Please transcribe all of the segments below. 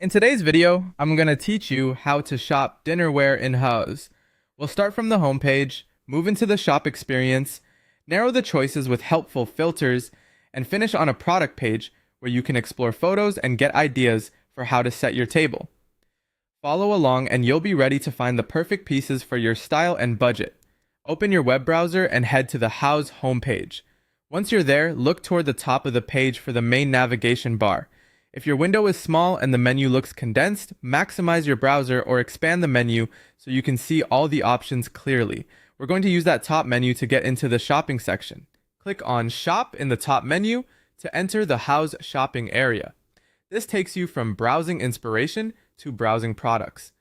In today's video, I'm going to teach you how to shop dinnerware in Houzz. We'll start from the homepage, move into the shop experience, narrow the choices with helpful filters, and finish on a product page where you can explore photos and get ideas for how to set your table. Follow along and you'll be ready to find the perfect pieces for your style and budget. Open your web browser and head to the Houzz homepage. Once you're there, look toward the top of the page for the main navigation bar. If your window is small and the menu looks condensed, maximize your browser or expand the menu so you can see all the options clearly. We're going to use that top menu to get into the shopping section. Click on Shop in the top menu to enter the Houzz shopping area. This takes you from browsing inspiration to browsing products.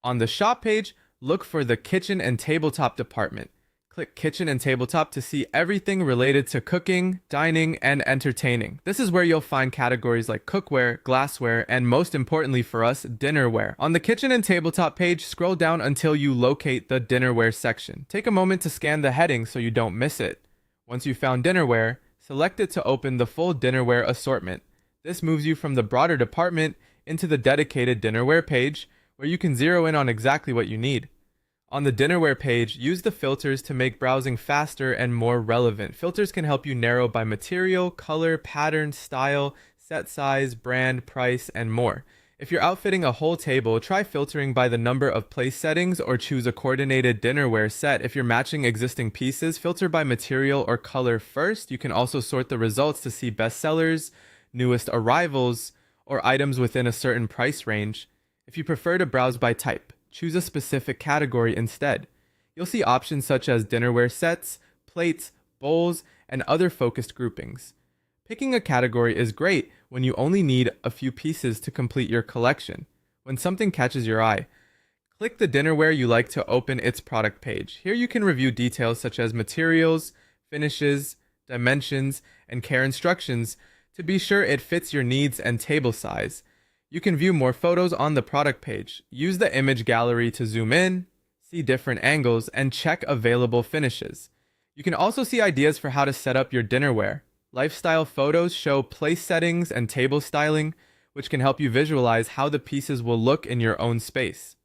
On the shop page, look for the kitchen and tabletop department. Click Kitchen and Tabletop to see everything related to cooking, dining, and entertaining. This is where you'll find categories like cookware, glassware, and most importantly for us, dinnerware. On the Kitchen and Tabletop page, scroll down until you locate the dinnerware section. Take a moment to scan the heading so you don't miss it. Once you've found dinnerware, select it to open the full dinnerware assortment. This moves you from the broader department into the dedicated dinnerware page, where you can zero in on exactly what you need. On the dinnerware page, use the filters to make browsing faster and more relevant. Filters can help you narrow by material, color, pattern, style, set size, brand, price, and more. If you're outfitting a whole table, try filtering by the number of place settings or choose a coordinated dinnerware set. If you're matching existing pieces, filter by material or color first. You can also sort the results to see bestsellers, newest arrivals, or items within a certain price range. If you prefer to browse by type, choose a specific category instead. You'll see options such as dinnerware sets, plates, bowls, and other focused groupings. Picking a category is great when you only need a few pieces to complete your collection. When something catches your eye, click the dinnerware you like to open its product page. Here you can review details such as materials, finishes, dimensions, and care instructions to be sure it fits your needs and table size. You can view more photos on the product page. Use the image gallery to zoom in, see different angles, and check available finishes. You can also see ideas for how to set up your dinnerware. Lifestyle photos show place settings and table styling, which can help you visualize how the pieces will look in your own space.